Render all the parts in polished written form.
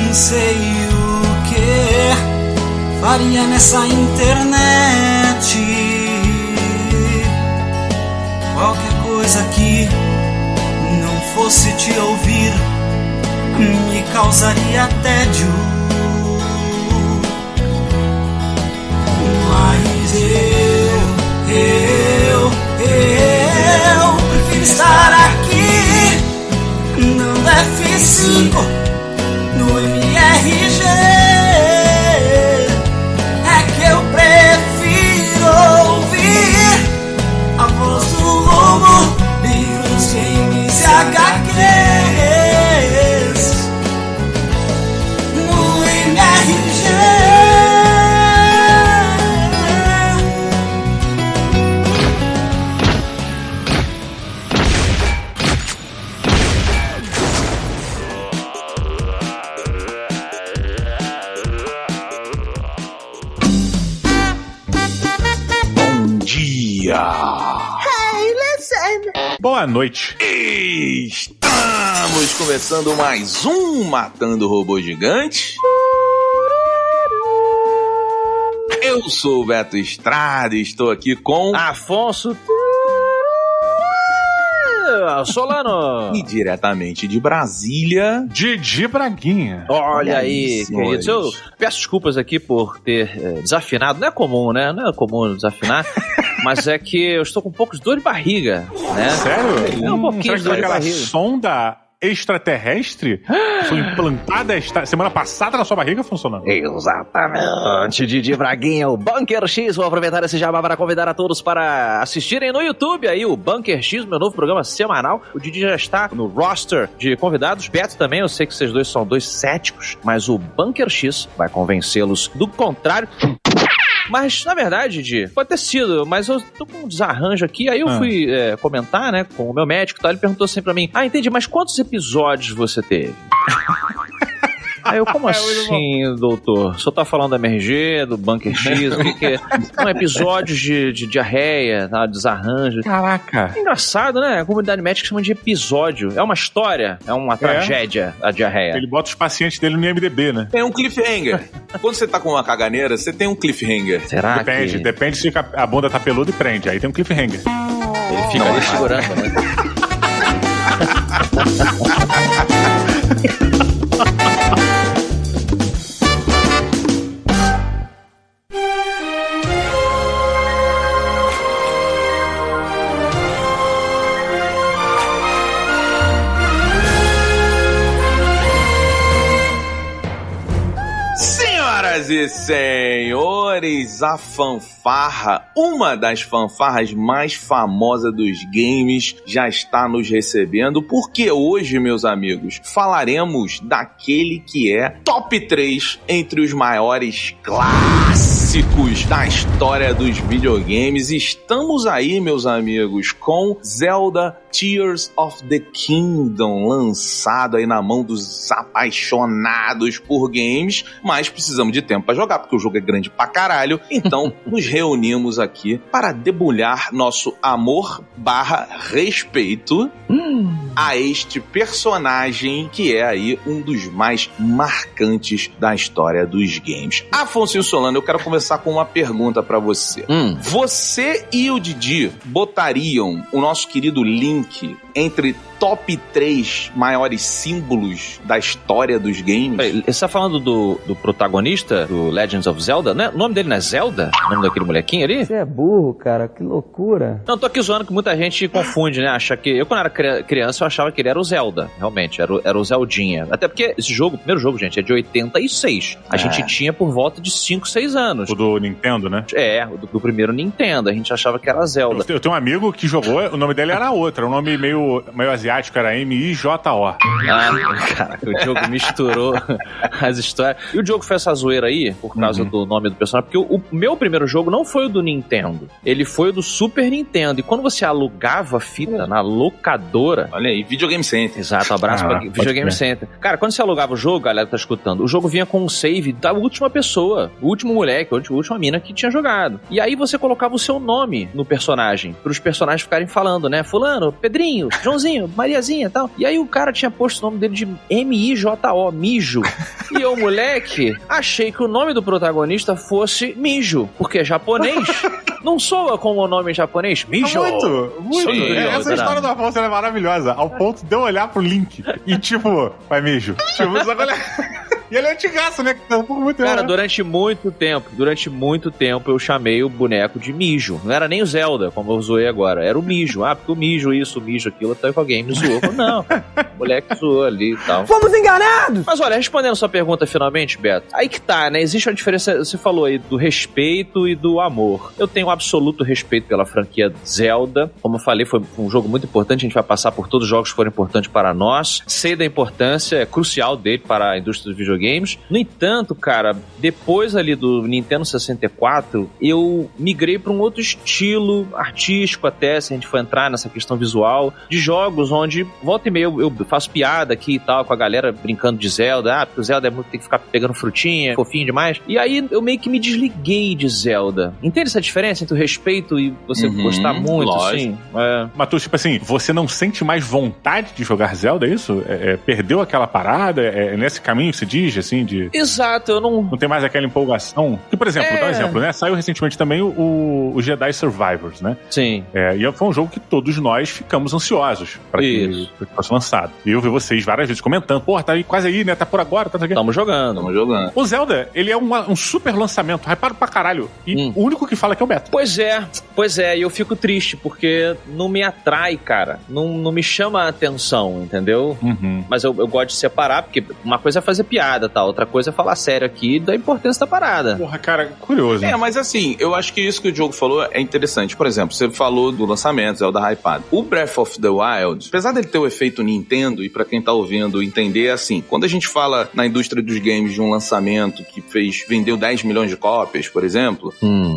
não sei o que faria nessa internet. Qualquer coisa que não fosse te ouvir me causaria tédio. Mas eu prefiro estar aqui no F5, no MRG. É que eu prefiro ouvir a voz do lobo, livros, games e HQs no MRG. Hey, listen. Boa noite. Estamos começando mais um Matando Robô Gigante. Eu sou o Beto Estrada e estou aqui com Afonso Solano. E diretamente de Brasília, Didi Braguinha. Olha aí, senhores. queridos. Eu peço desculpas aqui por ter desafinado. Não é comum, né? Não é comum desafinar. Mas é que eu estou com um pouco de dor de barriga, né? Sério? É um pouquinho de dor de aquela barriga. sonda extraterrestre foi implantada semana passada na sua barriga funcionando? Exatamente, Didi Braguinha, o Bunker X. Vou aproveitar esse jabá para convidar a todos para assistirem no YouTube aí o Bunker X, meu novo programa semanal. O Didi já está no roster de convidados. Beto também, eu sei que vocês dois são dois céticos, mas o Bunker X vai convencê-los do contrário. Mas, na verdade, Didi, pode ter sido, mas eu tô com um desarranjo aqui. Aí eu fui comentar, né, com o meu médico e tal. Ele perguntou assim pra mim: entendi, mas quantos episódios você teve? Aí eu, como assim, doutor? O senhor tá falando da MRG, do Bunker X, o que é? Não, episódios de diarreia, tá? Desarranjo. Caraca. É engraçado, né? A comunidade médica chama de episódio. É uma história, é uma tragédia, a diarreia. Ele bota os pacientes dele no IMDb, né? tem um cliffhanger. Quando você tá com uma caganeira, você tem um cliffhanger. Será Depende se a bunda tá peluda e prende. Aí tem um cliffhanger. Ele fica ali segurando, né? Senhoras e senhores, a fanfarra, uma das fanfarras mais famosas dos games, já está nos recebendo, porque hoje, meus amigos, falaremos daquele que é top 3 entre os maiores clássicos da história dos videogames. Estamos aí, meus amigos, com Zelda Tears of the Kingdom, lançado aí na mão dos apaixonados por games, mas precisamos de tempo para jogar, porque o jogo é grande pra caralho. Então, nos reunimos aqui para debulhar nosso amor / respeito a este personagem que é aí um dos mais marcantes da história dos games. Afonso Solano, eu quero começar com uma pergunta para você. Você e o Didi botariam o nosso querido Link entre top 3 maiores símbolos da história dos games? Você tá falando do protagonista do Legends of Zelda, né? O nome dele não é Zelda? O nome daquele molequinho ali? Você é burro, cara, que loucura. Não, tô aqui zoando que muita gente confunde, né? Acha que... Eu, quando era criança, eu achava que ele era o Zelda, realmente, era o Zeldinha. Até porque esse jogo, o primeiro jogo, gente, é de 86. A gente tinha por volta de 5, 6 anos. O do Nintendo, né? É, do primeiro Nintendo. A gente achava que era Zelda. Eu tenho um amigo que jogou, o nome dele era outro, um nome meio asiático, era M-I-J-O. Caraca, o Diogo misturou as histórias. E o Diogo fez essa zoeira aí, por causa do nome do personagem, porque o meu primeiro jogo não foi o do Nintendo, ele foi o do Super Nintendo. E quando você alugava fita na locadora... Olha aí, Videogame Center. Exato, abraço pra Videogame Center. Cara, quando você alugava o jogo, galera que tá escutando, o jogo vinha com um save da última pessoa, o último moleque, a última mina que tinha jogado. E aí você colocava o seu nome no personagem, pros personagens ficarem falando, né? Fulano, Pedrinho, Joãozinho, Mariazinha e tal. E aí o cara tinha posto o nome dele de M-I-J-O, Mijo. E eu, moleque, achei que o nome do protagonista fosse Mijo, porque é japonês. Não soa como o nome japonês? Mijo. Muito. Sim, Essa história do Afonso é maravilhosa. Ao ponto de eu olhar pro Link e tipo, vai Mijo. Tipo, só que olhar... E ele é antigaço, né? Cara, durante muito tempo eu chamei o boneco de Mijo. Não era nem o Zelda, como eu zoei agora. Era o Mijo. Ah, porque o Mijo isso, o Mijo aquilo, até que alguém me zoou. Não, o moleque zoou ali e tal. Fomos enganados! Mas olha, respondendo sua pergunta finalmente, Beto, aí que tá, né? Existe uma diferença, você falou aí do respeito e do amor. Eu tenho um absoluto respeito pela franquia Zelda. Como eu falei, foi um jogo muito importante, a gente vai passar por todos os jogos que foram importantes para nós. Sei da importância crucial dele para a indústria dos videogames. No entanto, cara, depois ali do Nintendo 64, eu migrei para um outro estilo artístico até, se a gente for entrar nessa questão visual, de jogos onde, volta e meia, eu faço piada aqui e tal, com a galera brincando de Zelda, porque o Zelda é muito, tem que ficar pegando frutinha, fofinho demais. E aí eu meio que me desliguei de Zelda. Entende essa diferença entre o respeito e você gostar muito, lógico. assim? Mas tu, tipo assim, você não sente mais vontade de jogar Zelda, é isso? Perdeu aquela parada? É nesse caminho que se diz, assim, de... Exato, eu não... Não tem mais aquela empolgação? Que, por exemplo, dá um exemplo, né? Saiu recentemente também o Jedi Survivors, né? Sim. E foi um jogo que todos nós ficamos ansiosos pra que fosse lançado. E eu vi vocês várias vezes comentando, porra, tá aí, quase aí, né? Tá por agora, tá aqui. Estamos jogando. O Zelda, ele é um super lançamento, hypado pra caralho. E o único que fala que é o Beto. Pois é, e eu fico triste, porque não me atrai, cara. Não me chama a atenção, entendeu? Mas eu gosto de separar, porque uma coisa é fazer piada, tá? Outra coisa é falar sério aqui da importância da parada. Porra, cara, curioso. Mas assim, eu acho que isso que o Diogo falou é interessante. Por exemplo, você falou do lançamento, Zelda hypado. O Breath of the Wild, apesar dele ter o efeito Nintendo, e pra quem tá ouvindo entender, é assim, quando a gente fala na indústria dos games de um lançamento que vendeu 10 milhões de cópias, por exemplo,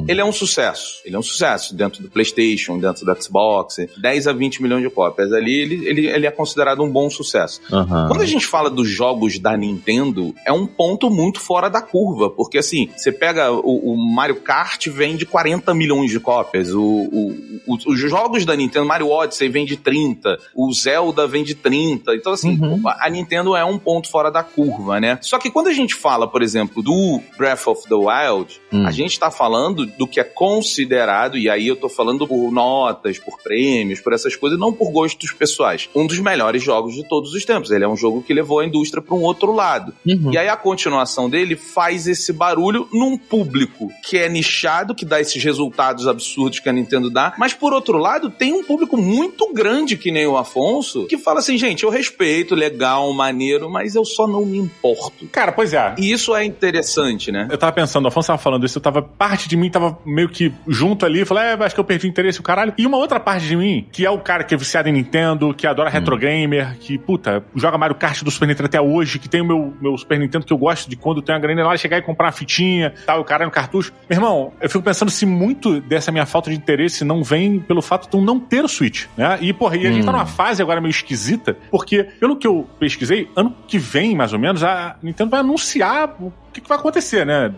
ele é um sucesso. Ele é um sucesso dentro do PlayStation, dentro do Xbox, 10 a 20 milhões de cópias. Ali ele é considerado um bom sucesso. Quando a gente fala dos jogos da Nintendo, é um ponto muito fora da curva, porque assim, você pega o Mario Kart, vende 40 milhões de cópias, os jogos da Nintendo, Mario Odyssey vende 30, o Zelda vende 30, então assim, a Nintendo é um ponto fora da curva, né? Só que quando a gente fala, por exemplo, do Breath of the Wild, a gente tá falando do que é considerado, e aí eu tô falando por notas, por prêmios, por essas coisas, não por gostos pessoais, um dos melhores jogos de todos os tempos. Ele é um jogo que levou a indústria para um outro lado. E aí a continuação dele faz esse barulho num público que é nichado, que dá esses resultados absurdos que a Nintendo dá, mas por outro lado tem um público muito grande, que nem o Afonso, que fala assim, gente, eu respeito, legal, maneiro, mas eu só não me importo. Cara, pois é. E isso é interessante, né? Eu tava pensando, o Afonso tava falando isso, parte de mim tava meio que junto ali, falei, acho que eu perdi o interesse, o caralho. E uma outra parte de mim, que é o cara que é viciado em Nintendo, que adora retro gamer, que, puta, joga Mario Kart do Super Nintendo até hoje, que tem o meu Super Nintendo, que eu gosto de quando tem uma grana lá, chegar e comprar uma fitinha, tal, o cara no cartucho. Meu irmão, eu fico pensando se muito dessa minha falta de interesse não vem pelo fato de eu não ter o Switch, né? E, porra, a gente tá numa fase agora meio esquisita, porque, pelo que eu pesquisei, ano que vem, mais ou menos, a Nintendo vai anunciar o que vai acontecer, né?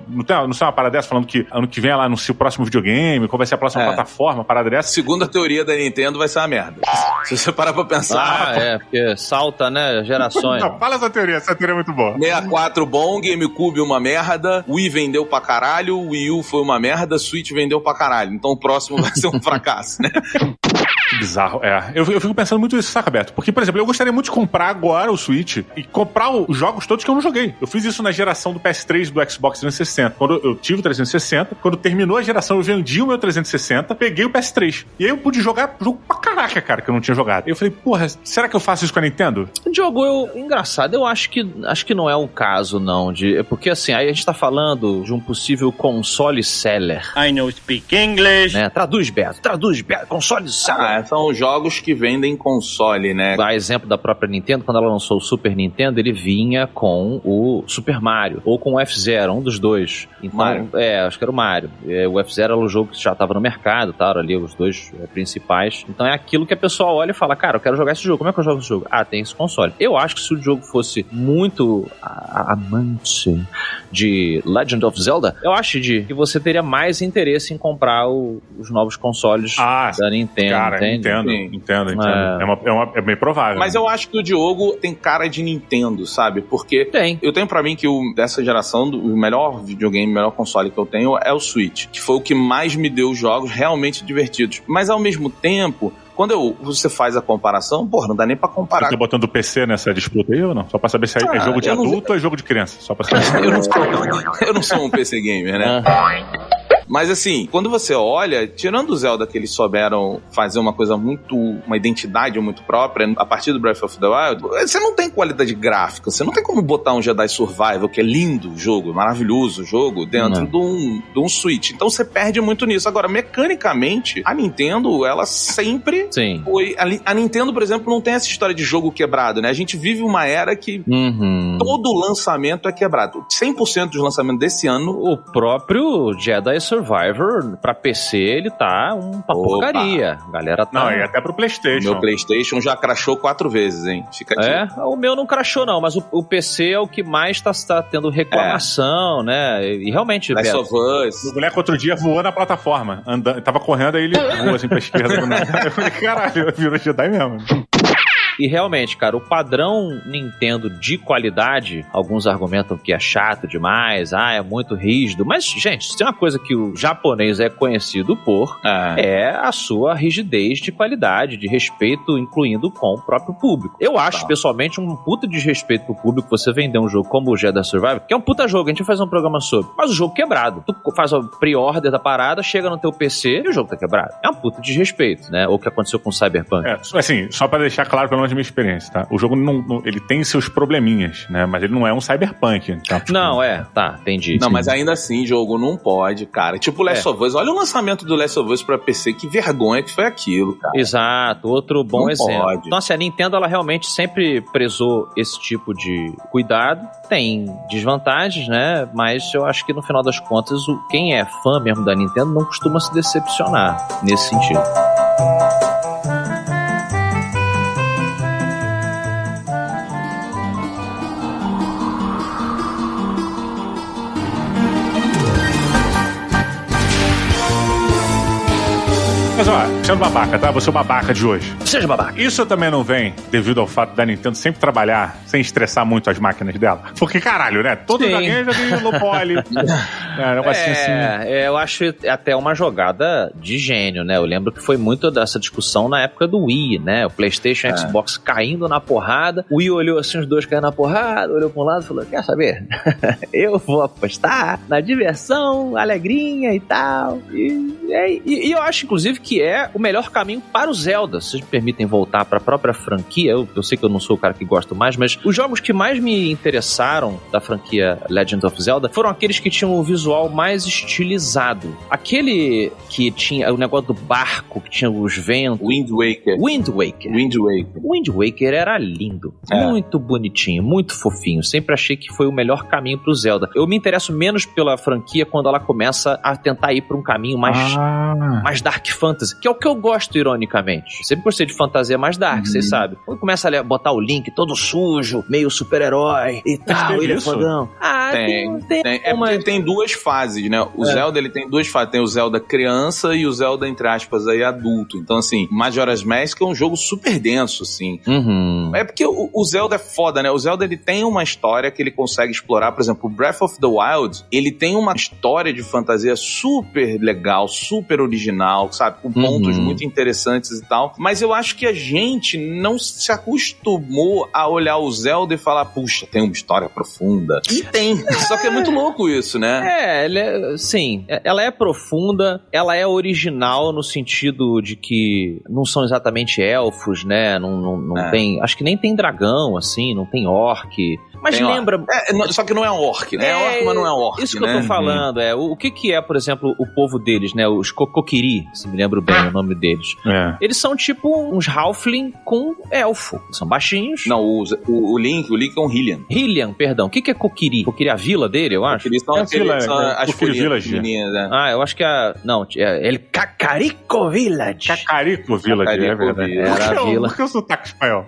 Não tem uma parada dessa falando que ano que vem ela anuncia o próximo videogame, qual vai ser a próxima plataforma, parada dessa? Segundo a teoria da Nintendo, vai ser uma merda. Se você parar pra pensar... porque salta, né, gerações. Não, fala essa teoria é muito boa. 64 bom, GameCube uma merda, Wii vendeu pra caralho, Wii U foi uma merda, Switch vendeu pra caralho. Então o próximo vai ser um fracasso, né? Que bizarro, Eu fico pensando muito nisso, saca, Beto? Porque, por exemplo, eu gostaria muito de comprar agora o Switch e comprar os jogos todos que eu não joguei. Eu fiz isso na geração do PS3 do Xbox 360. Quando eu tive o 360, quando terminou a geração, eu vendi o meu 360, peguei o PS3. E aí eu pude jogar jogo pra caraca, cara, que eu não tinha jogado. Eu falei, porra, será que eu faço isso com a Nintendo? Diogo, engraçado, eu acho que não é o caso, não. Porque assim, aí a gente tá falando de um possível console seller. I know speak English. Né? Traduz, Beto, console seller. São jogos que vendem console, né? A exemplo da própria Nintendo, quando ela lançou o Super Nintendo, ele vinha com o Super Mario, ou com o F-Zero, um dos dois. Então, Mario. Acho que era o Mario. O F-Zero era um jogo que já estava no mercado, tá? Ali os dois principais. Então é aquilo que a pessoa olha e fala, cara, eu quero jogar esse jogo. Como é que eu jogo esse jogo? Tem esse console. Eu acho que se o jogo fosse muito amante de Legend of Zelda, eu acho que você teria mais interesse em comprar os novos consoles da Nintendo. Cara, Entendo. É bem provável. Mas eu acho que o Diogo tem cara de Nintendo, sabe? Porque eu tenho pra mim que dessa geração, o melhor videogame, o melhor console que eu tenho é o Switch, que foi o que mais me deu jogos realmente divertidos. Mas ao mesmo tempo, quando você faz a comparação, porra, não dá nem pra comparar. Você tá botando o PC nessa disputa aí ou não? Só pra saber se é jogo de adulto ou é jogo de criança. Só pra saber. Eu não sou um PC gamer, né? Mas assim, quando você olha, tirando o Zelda que eles souberam fazer uma identidade muito própria, a partir do Breath of the Wild, você não tem qualidade gráfica, você não tem como botar um Jedi Survival, que é lindo o jogo, maravilhoso o jogo, dentro de um Switch. Então você perde muito nisso. Agora, mecanicamente, a Nintendo, ela sempre foi... A Nintendo, por exemplo, não tem essa história de jogo quebrado, né? A gente vive uma era que todo lançamento é quebrado. 100% dos lançamentos desse ano... O próprio Jedi Survivor pra PC, ele tá uma porcaria. A galera tá... Não, e até pro PlayStation. O meu PlayStation já crashou 4 vezes, hein? Fica aqui. O meu não crashou, não, mas o PC é o que mais tá tendo reclamação, né? E realmente... Last of Us. O moleque outro dia voou na plataforma. Tava correndo, aí ele voou assim pra esquerda. Eu falei, caralho, virou Jedi mesmo. E realmente, cara, o padrão Nintendo de qualidade, alguns argumentam que é chato demais, é muito rígido, mas, gente, se tem uma coisa que o japonês é conhecido por, é a sua rigidez de qualidade, de respeito, incluindo com o próprio público. Eu acho, pessoalmente, um puta desrespeito pro público você vender um jogo como o Jedi Survivor, que é um puta jogo, a gente vai fazer um programa sobre, mas o jogo quebrado. Tu faz a pre-order da parada, chega no teu PC e o jogo tá quebrado. É um puta desrespeito, né? Ou o que aconteceu com o Cyberpunk. Assim, só pra deixar claro, pelo menos de minha experiência, tá? O jogo ele tem seus probleminhas, né? Mas ele não é um Cyberpunk. Tá? Não, entendi. Não, mas ainda assim, jogo não pode, cara. Tipo o Last of Us. Olha o lançamento do Last of Us pra PC, que vergonha que foi aquilo, cara. Exato, outro bom exemplo. Pode. Então, assim, a Nintendo, ela realmente sempre prezou esse tipo de cuidado. Tem desvantagens, né? Mas eu acho que no final das contas, quem é fã mesmo da Nintendo não costuma se decepcionar nesse sentido. Mas ó, sendo babaca, tá? Vou ser o babaca de hoje. Seja babaca. Isso também não vem devido ao fato da Nintendo sempre trabalhar sem estressar muito as máquinas dela. Porque, caralho, né? Todo joguinho já tem low poly. Eu acho até uma jogada de gênio, né? Eu lembro que foi muito dessa discussão na época do Wii, né? O PlayStation e o Xbox caindo na porrada. O Wii olhou assim, os dois caindo na porrada, olhou pra um lado e falou, quer saber? Eu vou apostar na diversão, alegrinha e tal. E eu acho, inclusive, que é o melhor caminho para o Zelda. Se vocês me permitem voltar para a própria franquia, eu sei que eu não sou o cara que gosto mais, mas os jogos que mais me interessaram da franquia Legend of Zelda foram aqueles que tinham o visual mais estilizado. Aquele que tinha o negócio do barco, que tinha os ventos. Wind Waker. Wind Waker era lindo. Muito bonitinho, muito fofinho. Sempre achei que foi o melhor caminho pro Zelda. Eu me interesso menos pela franquia quando ela começa a tentar ir para um caminho mais dark fantasy, que é o que eu gosto, ironicamente. Eu sempre gostei de fantasia mais dark, vocês sabem. Quando começa a botar o Link todo sujo, meio super-herói e tal, ele é fodão. Tem duas fases, né? O Zelda, ele tem duas fases. Tem o Zelda criança e o Zelda, entre aspas, aí adulto. Então, assim, Majora's Mask é um jogo super denso, assim. É porque o Zelda é foda, né? O Zelda, ele tem uma história que ele consegue explorar. Por exemplo, o Breath of the Wild, ele tem uma história de fantasia super legal, super original, sabe? Com pontos muito interessantes e tal. Mas eu acho que a gente não se acostumou a olhar o Zelda e falar, puxa, tem uma história profunda. E tem. Só que é muito louco isso, né? Ela é profunda, ela é original no sentido de que não são exatamente elfos, né? Não tem... Acho que nem tem dragão, assim, não tem orc. Mas tem lembra... só que não é orc, né? É orc, mas não é orc, isso que eu tô falando, o que é, por exemplo, o povo deles, né? Os Kokiri, se me lembro bem o nome deles. Eles são tipo uns halfling com elfo. São baixinhos. Não, o Link é um Hylian. Hylian, perdão. O que é Kokiri? Kokiri é a vila dele, eu acho? Eles são as folhinhas meninas, né? Eu acho que ele Kakariko Village. Kakariko Village, é verdade. Era a vila. Por que o sotaque espanhol?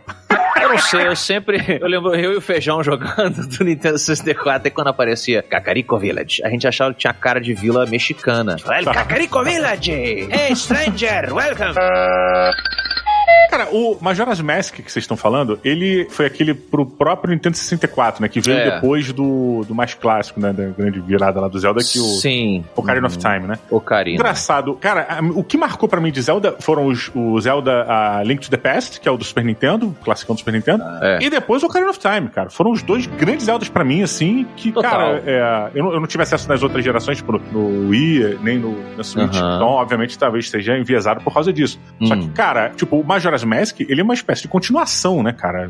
Eu não sei, eu lembro eu e o Feijão jogando do Nintendo 64 e quando aparecia Kakariko Village, a gente achava que tinha cara de vila mexicana. Olha, Kakariko Village! Hey, stranger, welcome! Cara, o Majora's Mask que vocês estão falando, ele foi aquele pro próprio Nintendo 64, né? Que veio depois do mais clássico, né? Da grande virada lá do Zelda, que Sim. Ocarina of Time, né? Ocarina. Engraçado. Cara, o que marcou pra mim de Zelda foram o Zelda Link to the Past, que é o do Super Nintendo, o classicão do Super Nintendo, e depois o Ocarina of Time, cara. Foram os dois grandes Zeldas pra mim, assim, que, Total. cara, eu não tive acesso nas outras gerações, tipo, no Wii, nem na Switch. Então, obviamente, talvez seja enviesado por causa disso. Só que, cara, tipo, o Majora's Mask, ele é uma espécie de continuação, né, cara?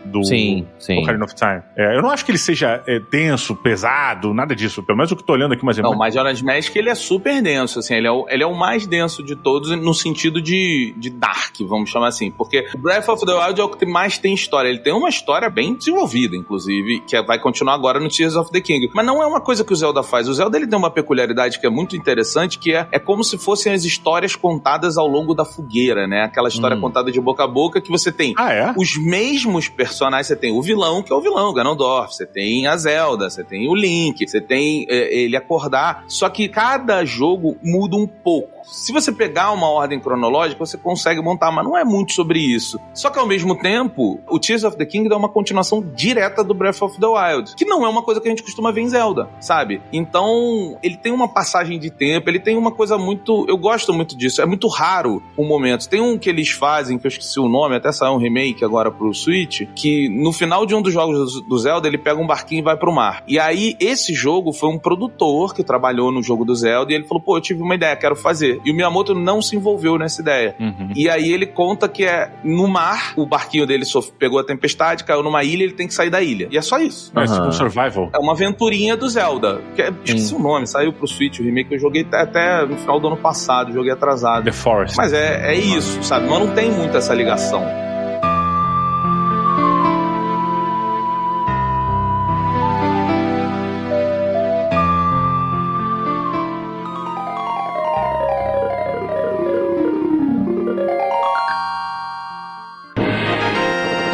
Do sim. Ocarina of Time. Eu não acho que ele seja denso, pesado, nada disso. Pelo menos o que eu tô olhando aqui, mas Não, o Majora's Mask, ele é super denso, assim, ele é o mais denso de todos no sentido de dark, vamos chamar assim, porque Breath of the Wild é o que mais tem história. Ele tem uma história bem desenvolvida, inclusive, que vai continuar agora no Tears of the Kingdom. Mas não é uma coisa que o Zelda faz. O Zelda, ele tem uma peculiaridade que é muito interessante, que é como se fossem as histórias contadas ao longo da fogueira, né? Aquela história contada de boca a boca, que você tem os mesmos personagens. Você tem o vilão, que é o vilão, o Ganondorf. Você tem a Zelda, você tem o Link, você tem ele acordar. Só que cada jogo muda um pouco. Se você pegar uma ordem cronológica, você consegue montar, mas não é muito sobre isso. Só que ao mesmo tempo, o Tears of the Kingdom é uma continuação direta do Breath of the Wild, que não é uma coisa que a gente costuma ver em Zelda, sabe? Então, ele tem uma passagem de tempo, ele tem uma coisa muito... Eu gosto muito disso, é muito raro o momento. Tem um que eles fazem, que eu esqueci o nome, até saiu um remake agora pro Switch, que no final de um dos jogos do Zelda, ele pega um barquinho e vai pro mar. E aí, esse jogo foi um produtor que trabalhou no jogo do Zelda, e ele falou, pô, eu tive uma ideia, quero fazer. E o Miyamoto não se envolveu nessa ideia. E aí ele conta que no mar, o barquinho dele pegou a tempestade, caiu numa ilha, ele tem que sair da ilha. E é só isso. É tipo um survival. É uma aventurinha do Zelda. Esqueci o nome, saiu pro Switch, o remake, eu joguei até no final do ano passado, joguei atrasado. The Forest. Mas é isso, sabe? Mas não tem muito essa ligação.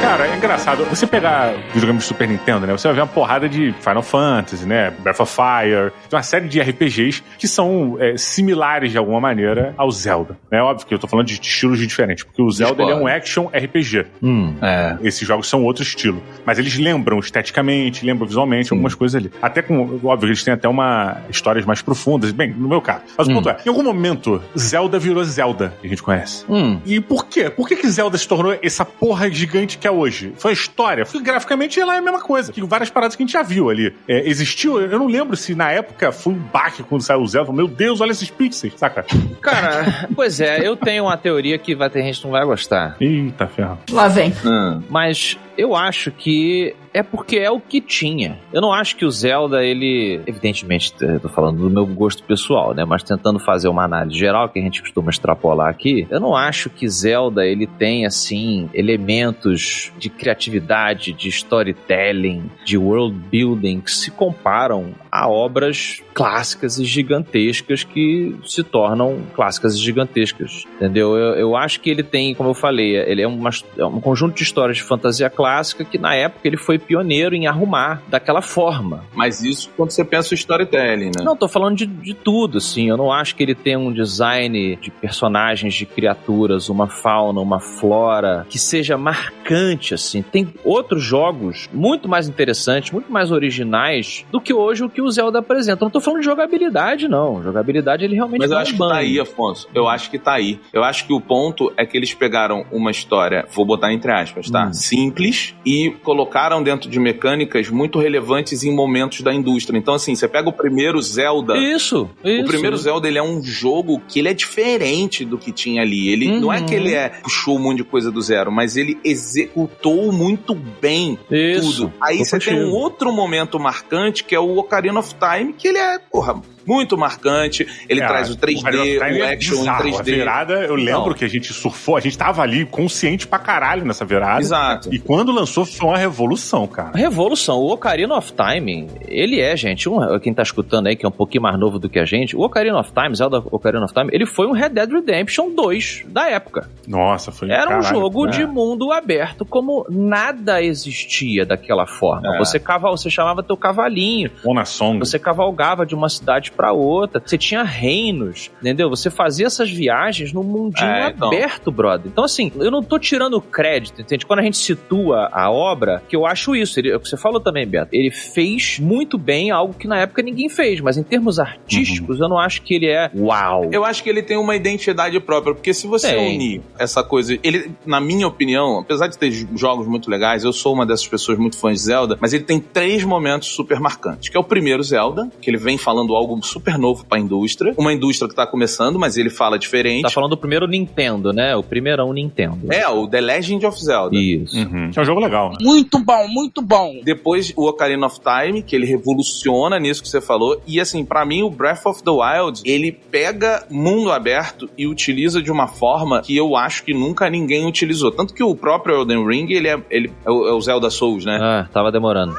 Cara, é engraçado. Você pegar videogame de Super Nintendo, né? Você vai ver uma porrada de Final Fantasy, né? Breath of Fire. Uma série de RPGs que são similares de alguma maneira ao Zelda. É óbvio que eu tô falando de estilos diferentes, porque o Zelda ele é um action RPG. Esses jogos são outro estilo. Mas eles lembram esteticamente, lembram visualmente algumas coisas ali. Até com... Óbvio, eles têm até histórias mais profundas. Bem, no meu caso. Mas o ponto em algum momento, Zelda virou Zelda, que a gente conhece. E por quê? Por que Zelda se tornou essa porra gigante que é hoje? Foi a história. Porque graficamente ela é a mesma coisa. Que várias paradas que a gente já viu ali. Existiu, eu não lembro se na época foi um baque quando saiu o Zelda. Meu Deus, olha esses pixels, saca? Cara, pois é, eu tenho uma teoria que vai ter gente que não vai gostar. Eita, ferro. Lá vem. Mas eu acho que é porque é o que tinha. Eu não acho que o Zelda, ele... Evidentemente, eu tô falando do meu gosto pessoal, né? Mas tentando fazer uma análise geral, que a gente costuma extrapolar aqui, eu não acho que Zelda, ele tem, assim, elementos de criatividade, de storytelling, de world building, que se comparam a obras clássicas e gigantescas que se tornam clássicas e gigantescas, entendeu? Eu acho que ele tem, como eu falei, ele é um conjunto de histórias de fantasia clássica que na época ele foi pioneiro em arrumar daquela forma. Mas isso quando você pensa o storytelling, né? Não, tô falando de tudo, assim. Eu não acho que ele tem um design de personagens, de criaturas, uma fauna, uma flora que seja marcante, assim. Tem outros jogos muito mais interessantes, muito mais originais do que hoje o que o Zelda apresenta. Eu não tô falando de jogabilidade, não. Jogabilidade ele realmente Mas eu acho que tá aí, Afonso. Eu acho que tá aí. Eu acho que o ponto é que eles pegaram uma história, vou botar entre aspas, tá? Simples, e colocaram dentro de mecânicas muito relevantes em momentos da indústria. Então, assim, você pega o primeiro Zelda... Isso. O primeiro Zelda, ele é um jogo que ele é diferente do que tinha ali. Ele não é que ele puxou um monte de coisa do zero, mas ele executou muito bem tudo. Aí você tem um outro momento marcante, que é o Ocarina of Time, que ele é, muito marcante. Ele traz o 3D, o action em 3D. A virada, eu lembro que a gente surfou, a gente tava ali consciente pra caralho nessa virada. Exato. E quando lançou, foi uma revolução, cara. Revolução. O Ocarina of Time, ele é, gente, quem tá escutando aí, que é um pouquinho mais novo do que a gente, o Ocarina of Time, Zelda Ocarina of Time, ele foi um Red Dead Redemption 2 da época. Nossa, foi Era um jogo de mundo aberto, como nada existia daquela forma. Você chamava teu cavalinho. Você cavalgava de uma cidade pra outra. Você tinha reinos, entendeu? Você fazia essas viagens num mundinho aberto, brother. Então, assim, eu não tô tirando crédito, entende? Quando a gente situa a obra, que eu acho isso. É o que você falou também, Beto. Ele fez muito bem algo que na época ninguém fez, mas em termos artísticos, eu não acho que ele é uau. Eu acho que ele tem uma identidade própria, porque se você unir essa coisa... Ele, na minha opinião, apesar de ter jogos muito legais, eu sou uma dessas pessoas muito fãs de Zelda, mas ele tem 3 momentos super marcantes, que é o primeiro Zelda, que ele vem falando algo super novo pra indústria, uma indústria que tá começando, mas ele fala diferente. Tá falando do primeiro Nintendo, né? O primeirão Nintendo. O The Legend of Zelda. Isso. É um jogo legal. Muito bom, muito bom. Depois o Ocarina of Time, que ele revoluciona nisso que você falou, e assim, pra mim o Breath of the Wild, ele pega mundo aberto e utiliza de uma forma que eu acho que nunca ninguém utilizou. Tanto que o próprio Elden Ring, ele é o Zelda Souls, né? Tava demorando.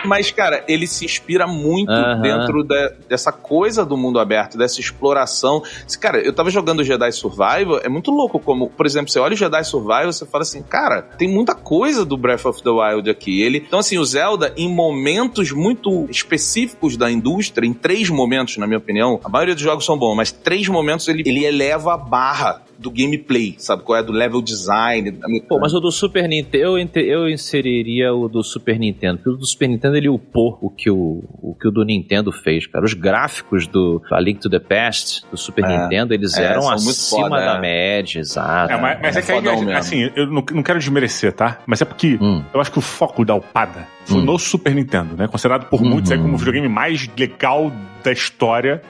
Mas, cara, ele se inspira muito dentro dessa coisa do mundo aberto, dessa exploração. Cara, eu tava jogando Jedi Survival, é muito louco como, por exemplo, você olha o Jedi Survival, você fala assim, cara, tem muita coisa do Breath of the Wild aqui. Então, assim, o Zelda, em momentos muito específicos da indústria, em 3 momentos, na minha opinião, a maioria dos jogos são bons, mas 3 momentos ele eleva a barra do gameplay, sabe? Qual é? Do level design. Pô, mas o do Super Nintendo, eu inseriria o do Super Nintendo, porque o do Super Nintendo ele upou o que o do Nintendo fez, cara. Os gráficos do A Link to the Past, do Super Nintendo, eles eram acima da média, exato. Mas é que aí, assim, eu não quero desmerecer, tá? Mas é porque eu acho que o foco da upada foi no Super Nintendo, né? Considerado por muitos aí como o videogame mais legal da história.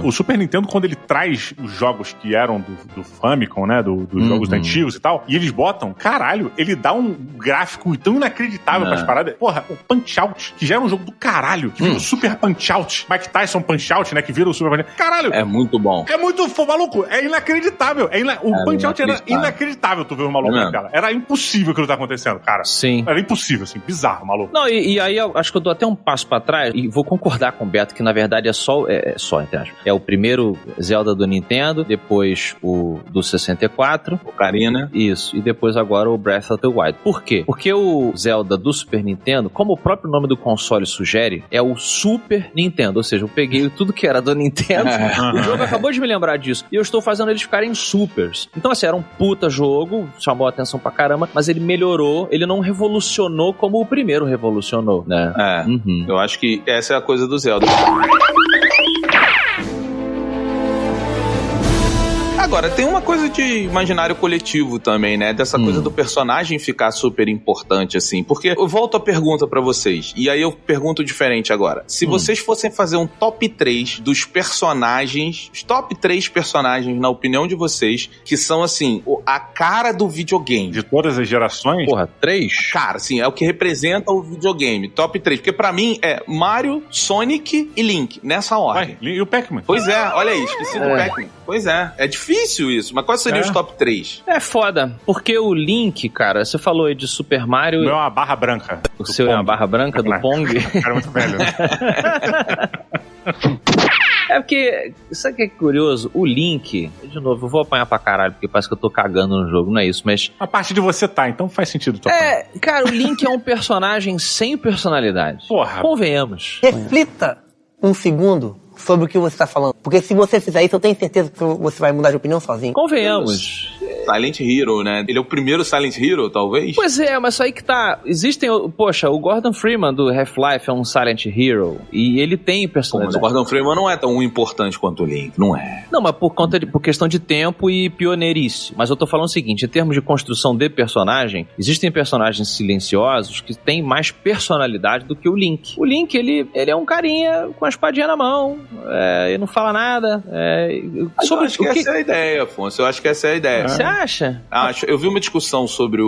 O Super Nintendo, quando ele traz os jogos que eram do Famicom, né? Dos jogos antigos e tal, e eles botam, caralho, ele dá um gráfico tão inacreditável pras paradas. Porra, o Punch-Out, que já era um jogo do caralho, que vira o Super Punch-Out, Mike Tyson Punch-Out, né? Que vira o Super Punch-Out. Caralho! É muito bom. É muito maluco, é inacreditável. O Punch-Out era inacreditável, tu ver o maluco naquela. Era impossível aquilo que tá acontecendo, cara. Sim. Era impossível, assim, bizarro, maluco. Não, e aí eu acho que eu dou até um passo pra trás e vou concordar com o Beto que na verdade é só entre aspas. É o primeiro Zelda do Nintendo, depois o do 64, Ocarina. Isso, e depois agora o Breath of the Wild. Por quê? Porque o Zelda do Super Nintendo, como o próprio nome do console sugere, é o Super Nintendo, ou seja, eu peguei tudo que era do Nintendo, o jogo acabou de me lembrar disso, e eu estou fazendo eles ficarem supers. Então assim, era um puta jogo, chamou a atenção pra caramba, mas ele melhorou, ele não revolucionou como o primeiro revolucionou, né? Eu acho que essa é a coisa do Zelda. Agora, tem uma coisa de imaginário coletivo também, né? Dessa coisa do personagem ficar super importante, assim. Porque eu volto a pergunta pra vocês, e aí eu pergunto diferente agora. Se vocês fossem fazer um top 3 dos personagens, os top 3 personagens, na opinião de vocês, que são, assim, a cara do videogame. De todas as gerações? Porra, 3? Cara, assim, é o que representa o videogame. Top 3. Porque pra mim é Mario, Sonic e Link, nessa ordem. E o Pac-Man? Pois é, olha aí, esqueci do Pac-Man. Pois é difícil isso, mas quais seriam os top 3? É foda, porque o Link, cara, você falou aí de Super Mario... O meu é uma barra branca. O seu é uma barra branca do Pong? Cara, muito velho. É porque, sabe o que é curioso? O Link, de novo, eu vou apanhar pra caralho, porque parece que eu tô cagando no jogo, não é isso, mas... A parte de você tá, então faz sentido. Cara, o Link é um personagem sem personalidade. Porra. Convenhamos. Reflita um segundo sobre o que você está falando. Porque se você fizer isso, eu tenho certeza que você vai mudar de opinião sozinho. Convenhamos. Silent Hero, né? Ele é o primeiro Silent Hero, talvez? Pois é, mas aí que tá. Existem... Poxa, o Gordon Freeman do Half-Life é um Silent Hero. E ele tem personalidade. Mas o Gordon Freeman não é tão importante quanto o Link, não é? Não, mas por questão de tempo e pioneirice. Mas eu tô falando o seguinte, em termos de construção de personagem, existem personagens silenciosos que têm mais personalidade do que o Link. O Link, ele é um carinha com a espadinha na mão, ele não fala nada. Eu acho que essa é a ideia, Afonso. Eu acho que essa é a ideia. Você acha? Acho. Eu vi uma discussão sobre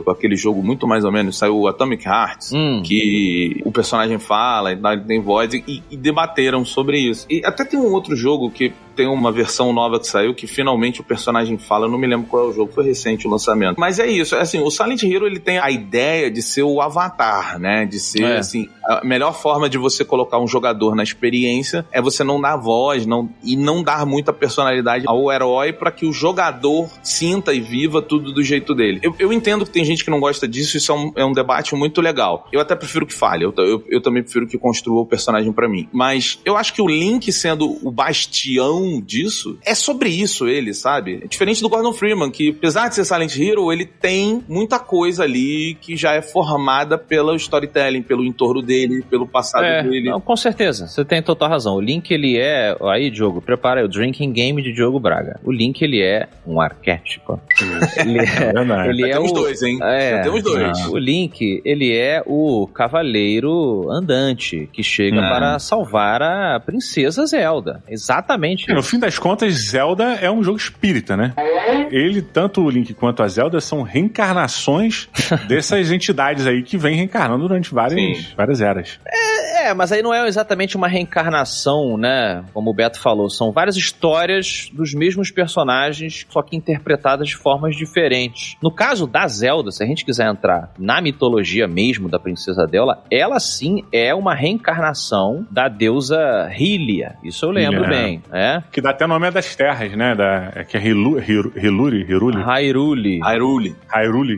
aquele jogo muito mais ou menos, saiu o Atomic Hearts, que o personagem fala, tem voz, e debateram sobre isso. E até tem um outro jogo que tem uma versão nova que saiu, que finalmente o personagem fala, eu não me lembro qual é o jogo, foi recente o lançamento. Mas é isso, assim, o Silent Hill, ele tem a ideia de ser o avatar, né, de ser, assim, a melhor forma de você colocar um jogador na experiência é você não dar voz, e não dar muita personalidade ao herói para que o jogador sinta e viva tudo do jeito dele. Eu entendo que tem gente que não gosta disso, isso é um debate muito legal. Eu até prefiro que fale, eu também prefiro que construa o personagem pra mim. Mas eu acho que o Link sendo o bastião disso, é sobre isso ele, sabe? É diferente do Gordon Freeman, que apesar de ser Silent Hill, ele tem muita coisa ali que já é formada pelo storytelling, pelo entorno dele, pelo passado dele. Não, com certeza, você tem total razão. O Link, ele é... Aí, Diogo, prepara aí o Drinking Game de Diogo Braga. O Link, ele é um arquétipo. Ele é temos dois, hein? Já temos dois. O Link, ele é o cavaleiro andante que chega para salvar a princesa Zelda. Exatamente. No fim das contas, Zelda é um jogo espírita, né? Ele, tanto o Link quanto a Zelda, são reencarnações dessas entidades aí que vêm reencarnando durante várias eras. Mas aí não é exatamente uma reencarnação, né? Como o Beto falou, são várias histórias dos mesmos personagens, só que interpretadas de formas diferentes. No caso da Zelda, se a gente quiser entrar na mitologia mesmo da princesa dela, ela sim é uma reencarnação da deusa Hylia. Isso eu lembro bem, né? Que dá até nome das terras, né? Que é Hyrule.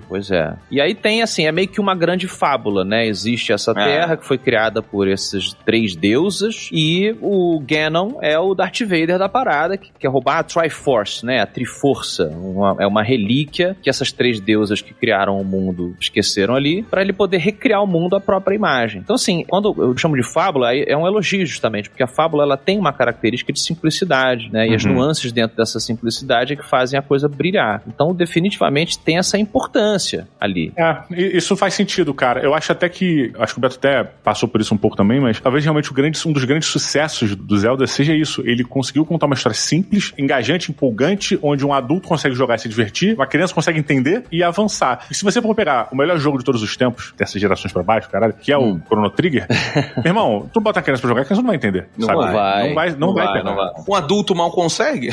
Pois é. E aí tem, assim, é meio que uma grande fábula, né? Existe essa terra que foi criada por essas 3 deusas e o Ganon é o Darth Vader da parada, que quer roubar a Triforce, né? A Triforça. É uma relíquia que essas 3 deusas que criaram o mundo esqueceram ali, para ele poder recriar o mundo à própria imagem. Então, assim, quando eu chamo de fábula, é um elogio justamente, porque a fábula, ela tem uma característica de simplicidade, né? E as nuances dentro dessa simplicidade é que fazem a coisa brilhar. Então, definitivamente, tem essa importância ali. Isso faz sentido, cara. Eu acho até que... Acho que o Beto até passou por isso um pouco também, mas talvez realmente um dos grandes sucessos do Zelda seja isso. Ele conseguiu contar uma história simples, engajante, empolgante, onde um adulto consegue jogar e se divertir, uma criança consegue entender e avançar. E se você for pegar o melhor jogo de todos os tempos, dessas gerações pra baixo, caralho, que é o Chrono Trigger, meu irmão, tu bota a criança pra jogar, a criança não vai entender. Não vai pegar. Um adulto mal consegue?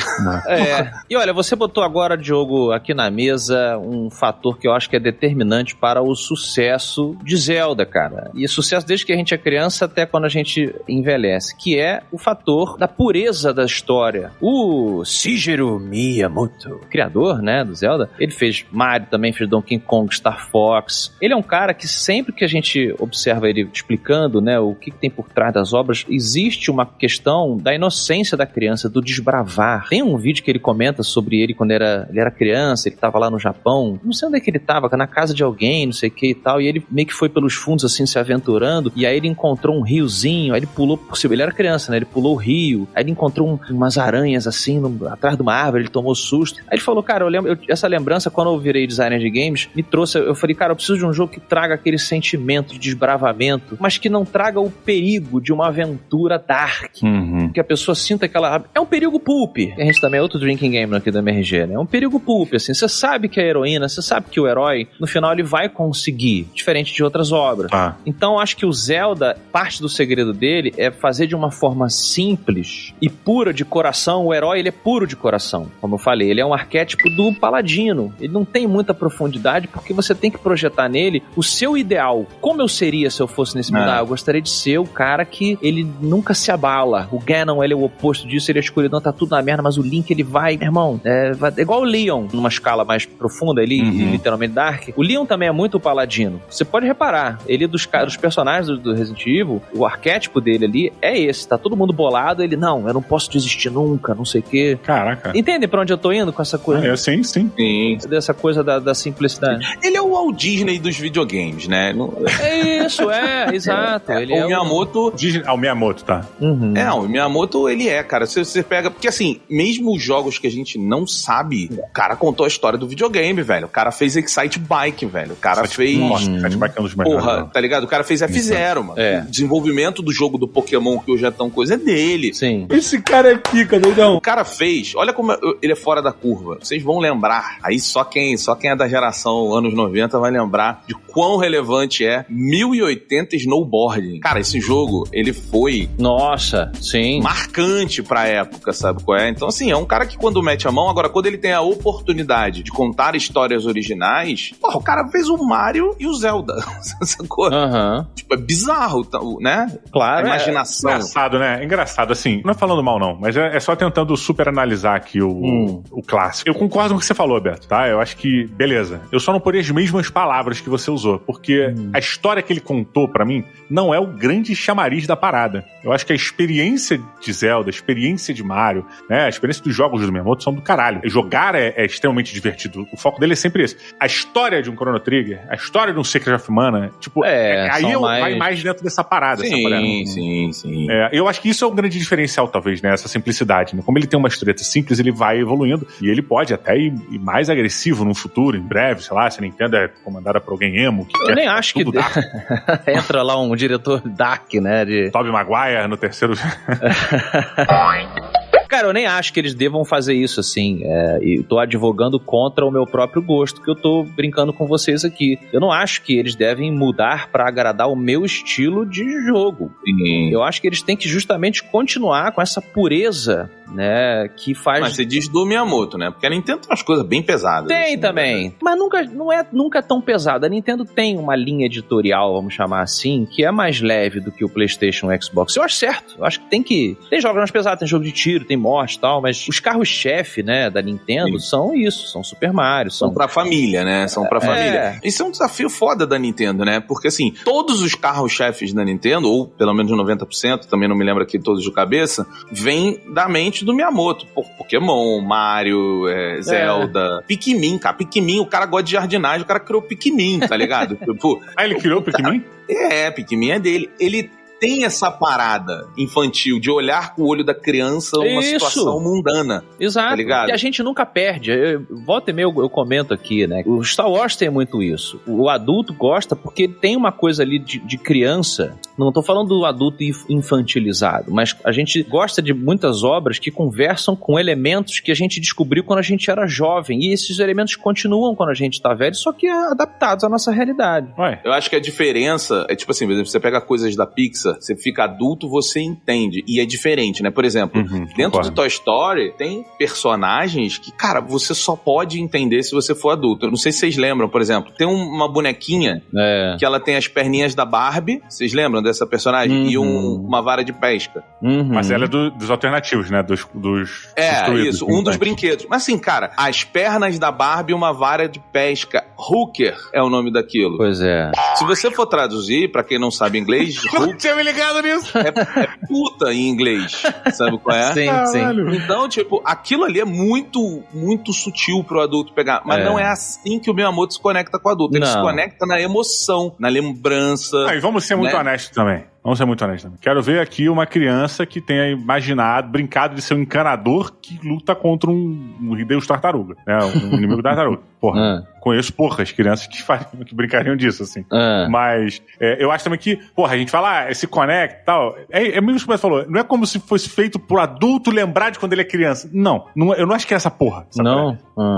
E olha, você botou agora, Diogo, aqui na mesa um fator que eu acho que é determinante para o sucesso de Zelda, cara. E sucesso desde que a gente é criança até quando a gente envelhece, que é o fator da pureza da história. O Shigeru Miyamoto, criador, né, do Zelda, ele fez Mario, também fez Donkey Kong, Star Fox. Ele é um cara que sempre que a gente observa ele explicando, né, o que tem por trás das obras, existe uma questão da inocência da criança, do desbravar. Tem um vídeo que ele comenta sobre ele quando ele era criança, ele tava lá no Japão, não sei onde é que ele tava, na casa de alguém, não sei o que e tal, e ele meio que foi pelos fundos assim, se aventurando, e aí ele encontrou um riozinho, aí ele pulou por cima, ele era criança, né, ele pulou o rio, aí ele encontrou umas aranhas assim, atrás de uma árvore, ele tomou susto. Aí ele falou, cara, essa lembrança, quando eu virei designer de games, me trouxe, eu falei, cara, eu preciso de um jogo que traga aquele sentimento de desbravamento, mas que não traga o perigo de uma aventura dark, que a pessoa sinta aquela... É um perigo pulp, a gente também é outro drinking game aqui do MRG, né, é um perigo pulp, assim, você sabe que a heroína, você sabe que o herói, no final ele vai conseguir, diferente de outras obras. Então, acho que o Zelda, parte do segredo dele é fazer de uma forma simples e pura de coração. O herói, ele é puro de coração, como eu falei, ele é um arquétipo do paladino, ele não tem muita profundidade porque você tem que projetar nele o seu ideal. Como eu seria se eu fosse nesse mundo? Eu gostaria de ser o cara que ele nunca se abala. O Ganon, ele é o oposto disso, ele é a escuridão, tá tudo na merda, mas o Link, ele vai, irmão, é igual o Leon, numa escala mais profunda ali, literalmente dark. O Leon também é muito paladino. Você pode reparar, ele dos personagens do Resident Evil, o arquétipo dele ali é esse, tá todo mundo bolado, ele, não, eu não posso desistir nunca, não sei o quê. Caraca. Entende pra onde eu tô indo com essa coisa? Sim. Dessa coisa da simplicidade. Ele é o Walt Disney dos videogames, né? É isso, exato. Ele o Miyamoto... O Miyamoto, tá. O Miyamoto, ele cara. Você pega... Porque, assim, mesmo os jogos que a gente não sabe, o cara contou a história do videogame, velho. O cara fez Excite Bike, velho. O cara fez... Nossa, Excite Bike é um dos melhores. Porra, tá ligado? O cara fez F-Zero, mano. desenvolvimento do jogo do Pokémon, que hoje é tão coisa, é dele. Sim. Esse cara é pica, doidão. O cara fez, olha como ele é fora da curva. Vocês vão lembrar, aí só quem é da geração anos 90 vai lembrar de quão relevante é 1080 snowboarding. Cara, esse jogo, ele foi... Nossa, sim. Marcante pra época, sabe qual é? Então, assim, é um cara que quando mete a mão, agora quando ele tem a oportunidade de contar histórias originais, porra, o cara fez o Mario e o Zelda. Sacou? Tipo, é bizarro, né? Claro. A imaginação. Engraçado, né? Engraçado, assim, não é falando mal não, mas é só tentando super analisar aqui o clássico. Eu concordo com o que você falou, Beto, tá? Eu acho que, beleza. Eu só não porei as mesmas palavras que você usou, porque a história que ele contou pra mim não é o grande chamariz da parada. Eu acho que a experiência de Zelda, a experiência de Mario, né? A experiência dos jogos do Miyamoto são do caralho. Jogar é extremamente divertido. O foco dele é sempre esse. A história de um Chrono Trigger, a história de um Secret of Mana, tipo, aí vai mais dentro dessa parada. Sim. Eu acho que isso é um grande diferencial, talvez, né? Essa simplicidade, né? Como ele tem uma historieta simples, ele vai evoluindo e ele pode até ir mais agressivo no futuro, em breve, sei lá, se a Nintendo é comandada por alguém emo. Eu nem acho que entra lá um diretor Dark, né? Tobey Maguire no terceiro... Cara, eu nem acho que eles devam fazer isso, assim. E tô advogando contra o meu próprio gosto, que eu tô brincando com vocês aqui. Eu não acho que eles devem mudar pra agradar o meu estilo de jogo. Eu acho que eles têm que justamente continuar com essa pureza, né, que faz... Mas você diz do Miyamoto, né? Porque a Nintendo tem umas coisas bem pesadas. Tem assim, também. Né? Mas não é nunca tão pesado. A Nintendo tem uma linha editorial, vamos chamar assim, que é mais leve do que o PlayStation e o Xbox. Eu acho certo. Eu acho que tem jogos mais pesados, tem jogo de tiro, tem morte e tal, mas os carros-chefe, né, da Nintendo são isso, são Super Mario. São pra família, né? São pra família. Isso é um desafio foda da Nintendo, né? Porque, assim, todos os carros-chefes da Nintendo, ou pelo menos 90%, também não me lembro aqui todos de cabeça, vêm da mente do Miyamoto. Pokémon, Mario, Zelda, Pikmin, cara. Pikmin, o cara gosta de jardinagem, o cara criou Pikmin, tá ligado? Tipo, ele criou o Pikmin? Pikmin é dele. Ele tem essa parada infantil de olhar com o olho da criança uma situação mundana. Exato. Tá ligado? E a gente nunca perde. Volta e meia eu comento aqui, né? O Star Wars tem muito isso. O adulto gosta porque tem uma coisa ali de criança. Não tô falando do adulto infantilizado, mas a gente gosta de muitas obras que conversam com elementos que a gente descobriu quando a gente era jovem. E esses elementos continuam quando a gente tá velho, só que adaptados à nossa realidade. Eu acho que a diferença é tipo assim, por exemplo, você pega coisas da Pixar, você fica adulto, você entende. E é diferente, né? Por exemplo, dentro de Toy Story, tem personagens que, cara, você só pode entender se você for adulto. Eu não sei se vocês lembram, por exemplo, tem uma bonequinha que ela tem as perninhas da Barbie. Vocês lembram dessa personagem? E uma vara de pesca. Mas ela é dos alternativos, né? Dos isso. Um dos brinquedos. Mas assim, cara, as pernas da Barbie e uma vara de pesca. Hooker é o nome daquilo. Pois é. Se você for traduzir, pra quem não sabe inglês... Não tinha me ligado nisso. É puta em inglês. Sabe qual é? Sim. Então, tipo, aquilo ali é muito, muito sutil pro adulto pegar. Mas não é assim que o Miyamoto se conecta com o adulto. Ele se conecta na emoção, na lembrança. E vamos ser muito honestos também. Vamos ser muito honestos também. Quero ver aqui uma criança que tenha imaginado, brincado de ser um encanador que luta contra um Deus tartaruga, né? Um inimigo da tartaruga. Porra, conheço poucas crianças que brincariam disso, assim. Mas eu acho também que, porra, a gente fala, se conecta e tal. É mesmo que você falou, não é como se fosse feito pro adulto lembrar de quando ele é criança. Não, eu não acho que é essa porra.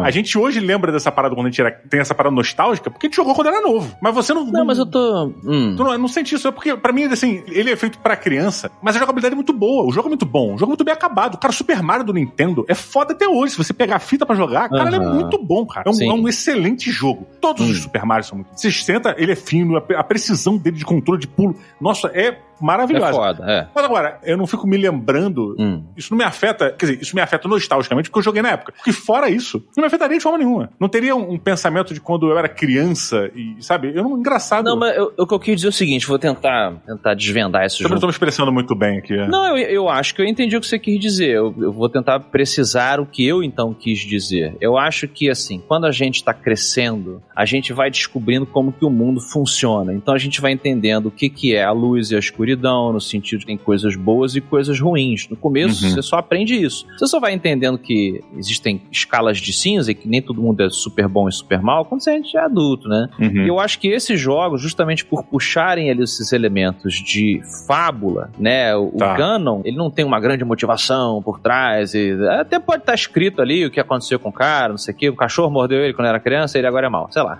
A gente hoje lembra dessa parada quando a gente tem essa parada nostálgica, porque a gente jogou quando era novo. Mas você não... Não, mas eu tô... Tu não sente isso, é porque, pra mim, assim, ele é feito pra criança, mas a jogabilidade é muito boa, o jogo é muito bom, o jogo é muito bem acabado. Cara, Super Mario do Nintendo é foda até hoje. Se você pegar a fita pra jogar, cara, ele é muito bom, cara. É um excelente jogo. Todos os Super Mario são muito... Você senta, ele é fino, a precisão dele de controle de pulo, nossa, é maravilhosa. É foda, Mas agora, eu não fico me lembrando, isso não me afeta, quer dizer, isso me afeta nostalgicamente porque eu joguei na época. Porque fora isso, não me afetaria de forma nenhuma. Não teria um pensamento de quando eu era criança e, sabe, engraçado. Não, mas o que eu quis dizer é o seguinte, vou tentar desvendar esse jogo. Eu não tô me expressando muito bem aqui. Não, eu acho que eu entendi o que você quis dizer. Eu vou tentar precisar o que eu então quis dizer. Eu acho que, assim, quando a gente tá crescendo, a gente vai descobrindo como que o mundo funciona. Então a gente vai entendendo o que é a luz e a escuridão, escuridão, no sentido de que tem coisas boas e coisas ruins. No começo, você só aprende isso. Você só vai entendendo que existem escalas de cinza e que nem todo mundo é super bom e super mal quando a gente é adulto, né? E eu acho que esses jogos, justamente por puxarem ali esses elementos de fábula, né? O Ganon, ele não tem uma grande motivação por trás, e até pode estar escrito ali o que aconteceu com o cara, não sei o que, o cachorro mordeu ele quando era criança, ele agora é mau, sei lá.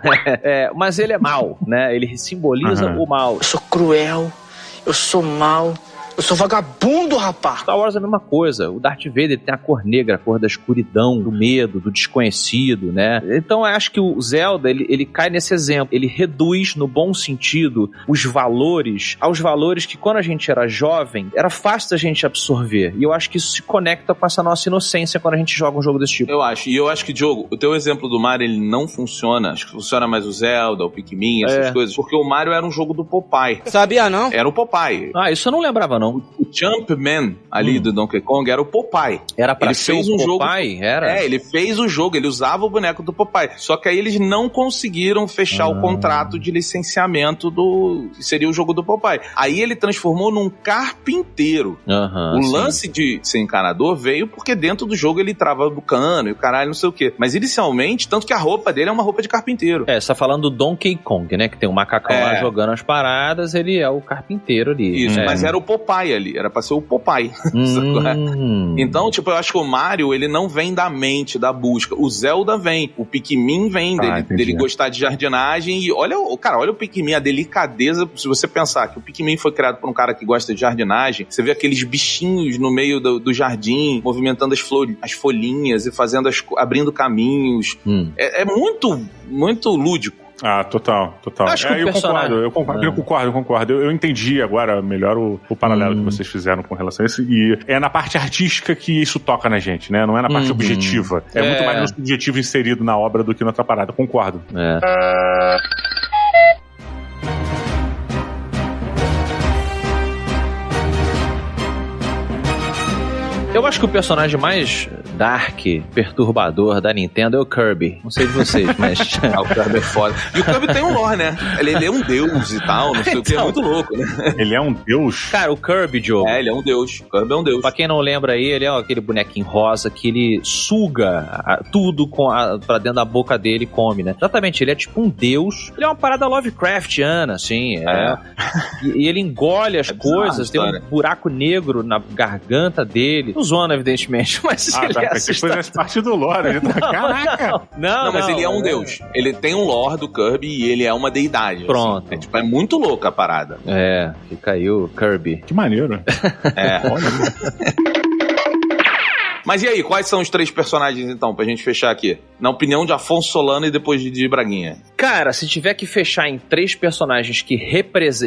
Mas ele é mau, né? Ele simboliza o mal. Eu sou cruel, eu sou mau, eu sou vagabundo, rapaz. Star Wars é a mesma coisa. O Darth Vader tem a cor negra, a cor da escuridão, do medo, do desconhecido, né? Então eu acho que o Zelda, ele cai nesse exemplo. Ele reduz, no bom sentido, os valores aos valores que quando a gente era jovem, era fácil da gente absorver. E eu acho que isso se conecta com essa nossa inocência quando a gente joga um jogo desse tipo. Eu acho que, Diogo, o teu exemplo do Mario, ele não funciona. Acho que funciona mais o Zelda, o Pikmin, essas coisas. Porque o Mario era um jogo do Popeye. Sabia não? Era o Popeye. Isso eu não lembrava, não. O Jumpman ali do Donkey Kong era o Popeye. Era pra ser fez um Popeye? Jogo... Era? Ele fez o jogo, ele usava o boneco do Popeye. Só que aí eles não conseguiram fechar o contrato de licenciamento que seria o jogo do Popeye. Aí ele transformou num carpinteiro. O lance de ser encanador veio porque dentro do jogo ele trava o cano e o caralho não sei o quê. Mas inicialmente, tanto que a roupa dele é uma roupa de carpinteiro. Você tá falando do Donkey Kong, né? Que tem um macacão lá jogando as paradas, ele é o carpinteiro ali. Isso, mas era o Popeye ali. Era pra ser o Popeye. Então, tipo, eu acho que o Mario, ele não vem da mente, da busca. O Zelda vem. O Pikmin vem dele gostar de jardinagem. E olha o Pikmin, a delicadeza. Se você pensar que o Pikmin foi criado por um cara que gosta de jardinagem, você vê aqueles bichinhos no meio do jardim, movimentando as folhinhas e abrindo caminhos. É muito, muito lúdico. Total. Acho que eu concordo. Eu entendi agora melhor o paralelo que vocês fizeram com relação a isso. E é na parte artística que isso toca na gente, né? Não é na parte objetiva. É muito mais no subjetivo inserido na obra do que na outra parada. Concordo. Eu acho que o personagem mais dark, perturbador da Nintendo é o Kirby. Não sei de vocês, mas... O Kirby é foda. E o Kirby tem um lore, né? Ele é um deus e tal, não sei o que, é muito louco, né? Ele é um deus? Cara, o Kirby, Diogo... ele é um deus. O Kirby é um deus. Pra quem não lembra aí, ele é aquele bonequinho rosa que ele suga tudo pra dentro da boca dele e come, né? Exatamente, ele é tipo um deus. Ele é uma parada Lovecraftiana, assim. E ele engole as coisas, tem um buraco negro na garganta dele. Não zona, evidentemente, mas ele é que fizesse parte do lore. Caraca! Não, mas ele é um deus. Ele tem um lore do Kirby e ele é uma deidade. Pronto. Assim. É muito louca a parada. Fica aí o Kirby. Que maneiro. Olha. Mas e aí, quais são os 3 personagens, então, pra gente fechar aqui? Na opinião de Afonso Solano e depois de Braguinha. Cara, se tiver que fechar em 3 personagens que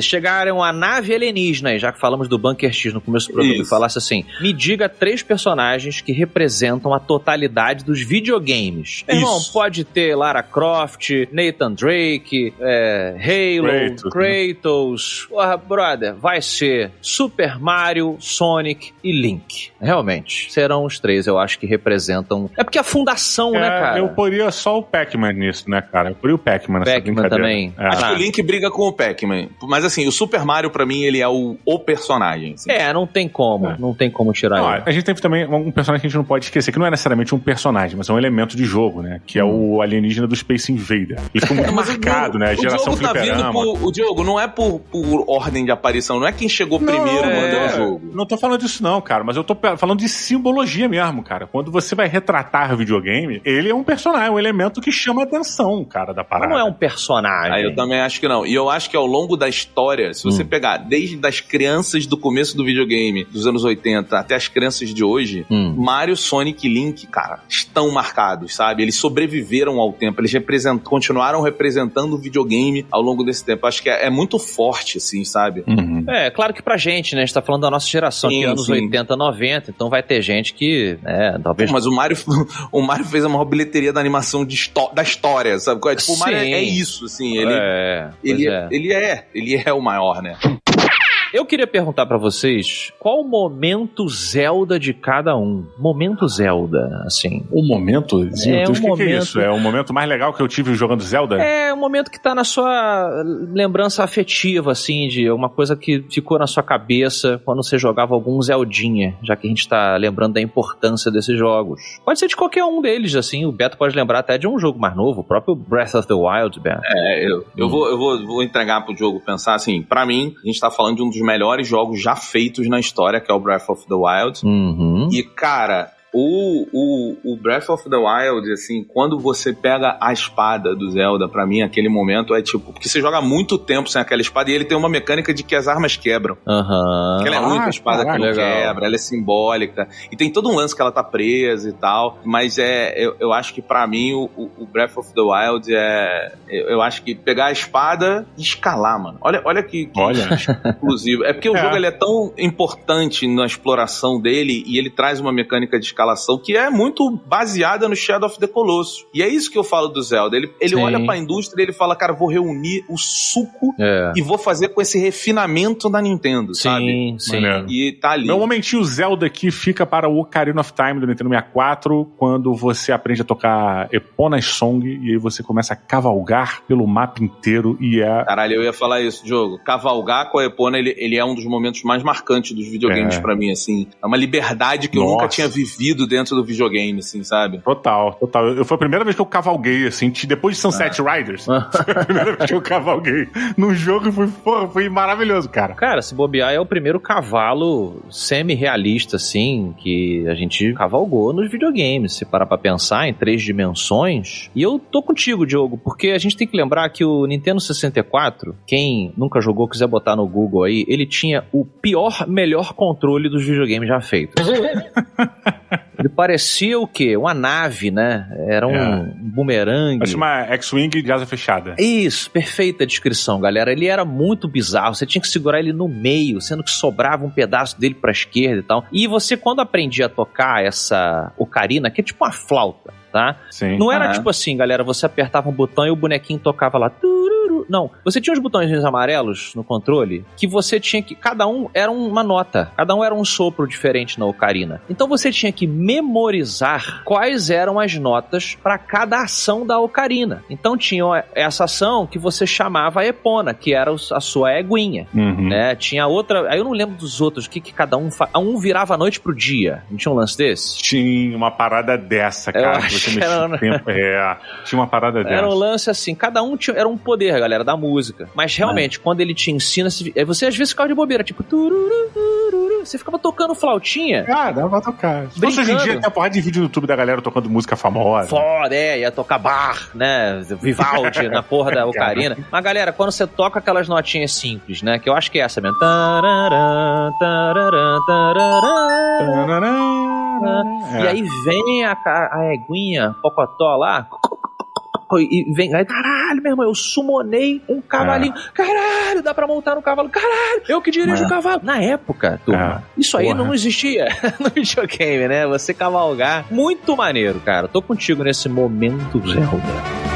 chegaram à nave alienígena, aí, já que falamos do Bunker X no começo do programa, e falasse assim, me diga 3 personagens que representam a totalidade dos videogames. Irmão, pode ter Lara Croft, Nathan Drake, Halo, Kratos. Porra, brother, vai ser Super Mario, Sonic e Link. Realmente, serão os 3, eu acho que representam... É porque a fundação, né, cara? Eu poria só o Pac-Man nisso, né, cara? Eu poria o Pac-Man nessa brincadeira. Também. Acho que o Link briga com o Pac-Man. Mas assim, o Super Mario, pra mim, ele é o personagem. Assim. Não tem como. Não tem como tirar ele. A gente teve também um personagem que a gente não pode esquecer, que não é necessariamente um personagem, mas é um elemento de jogo, né? Que é o alienígena do Space Invader. Ele ficou muito marcado, né? A geração fliperama. O Diogo, não é por ordem de aparição, não é quem chegou primeiro mandando o jogo. Não tô falando disso não, cara, mas eu tô falando de simbologia mesmo, cara. Quando você vai retratar videogame, ele é um personagem, um elemento que chama a atenção, cara, da parada. Não é um personagem. Eu também acho que não. E eu acho que ao longo da história, se você pegar desde as crianças do começo do videogame, dos anos 80, até as crianças de hoje, Mario, Sonic e Link, cara, estão marcados, sabe? Eles sobreviveram ao tempo, eles continuaram representando o videogame ao longo desse tempo. Acho que é muito forte, assim, sabe? Claro que pra gente, né? A gente tá falando da nossa geração, que é anos 80, 90, então vai ter gente que, talvez... Mas o Mario fez a maior bilheteria da animação da história, sabe? Tipo, o Mario é isso, assim, ele é o maior, né? Eu queria perguntar pra vocês qual o momento Zelda de cada um. Momento Zelda, assim. O momento? É um momento... que é isso? É o momento mais legal que eu tive jogando Zelda? É um momento que tá na sua lembrança afetiva, assim, de uma coisa que ficou na sua cabeça quando você jogava algum Zeldinha, já que a gente tá lembrando da importância desses jogos. Pode ser de qualquer um deles, assim. O Beto pode lembrar até de um jogo mais novo, o próprio Breath of the Wild, Beto. Eu vou entregar pro jogo pensar assim, pra mim, a gente tá falando de um dos melhores jogos já feitos na história, que é o Breath of the Wild. Uhum. E, cara, o Breath of the Wild, assim, quando você pega a espada do Zelda, pra mim, aquele momento é tipo... Porque você joga muito tempo sem aquela espada e ele tem uma mecânica de que as armas quebram. Aham. Porque ela é a única espada que não legal. quebra, ela é simbólica. E tem todo um lance que ela tá presa e tal. Mas eu acho que pra mim o Breath of the Wild eu acho que pegar a espada e escalar, mano. Olha que exclusivo. É porque o jogo ele é tão importante na exploração dele e ele traz uma mecânica de escalação que é muito baseada no Shadow of the Colossus. E é isso que eu falo do Zelda. Ele olha pra indústria e ele fala, cara, vou reunir o suco e vou fazer com esse refinamento da Nintendo, sabe? Sim. E tá ali. Meu momentinho Zelda aqui fica para o Ocarina of Time do Nintendo 64, quando você aprende a tocar Epona's Song e aí você começa a cavalgar pelo mapa inteiro e Caralho, eu ia falar isso, Diogo. Cavalgar com a Epona, ele é um dos momentos mais marcantes dos videogames pra mim, assim. É uma liberdade que eu nunca tinha vivido dentro do videogame, assim, sabe? Total. Foi a primeira vez que eu cavalguei, assim, depois de Sunset Riders. Foi a primeira vez que eu cavalguei num jogo e foi maravilhoso, cara. Cara, se bobear é o primeiro cavalo semi-realista, assim, que a gente cavalgou nos videogames. Se parar pra pensar em 3 dimensões. E eu tô contigo, Diogo, porque a gente tem que lembrar que o Nintendo 64, quem nunca jogou, quiser botar no Google aí, ele tinha o melhor controle dos videogames já feitos. Ele parecia o quê? Uma nave, né? Era um bumerangue. Parece uma X-Wing de asa fechada. Isso, perfeita descrição, galera. Ele era muito bizarro, você tinha que segurar ele no meio, sendo que sobrava um pedaço dele pra esquerda e tal. E você, quando aprendia a tocar essa ocarina, que é tipo uma flauta, tá? Sim. Não era tipo assim, galera, você apertava um botão e o bonequinho tocava lá. Não, você tinha uns botões amarelos no controle que você tinha que... Cada um era uma nota, cada um era um sopro diferente na ocarina. Então você tinha que memorizar quais eram as notas para cada ação da ocarina. Então tinha essa ação que você chamava a Epona, que era a sua eguinha, né? Tinha outra... Aí eu não lembro dos outros, que cada um... Um virava a noite pro dia. Não tinha um lance desse? Tinha uma parada dessa, cara. Você mexia o tempo. Tinha uma parada dessa. Era um lance assim, cada um era um poder, galera, da música. Mas realmente, quando ele te ensina, você às vezes ficava de bobeira, tipo, você ficava tocando flautinha. Dava pra tocar. Se fosse hoje em dia, tem uma porrada de vídeo no YouTube da galera tocando música famosa. Foda, ia tocar Bar, né? Vivaldi na porra da ocarina. Mas, galera, quando você toca aquelas notinhas simples, né? Que eu acho que é essa mesmo. E aí vem a eguinha, Pocotó lá. E vem, aí, caralho, meu irmão, eu summonei um cavalinho. Caralho, dá pra montar no cavalo. Caralho, eu que dirijo o cavalo. Na época, turma, isso aí não existia no videogame, né? Você cavalgar. Muito maneiro, cara. Tô contigo nesse momento, Zelda.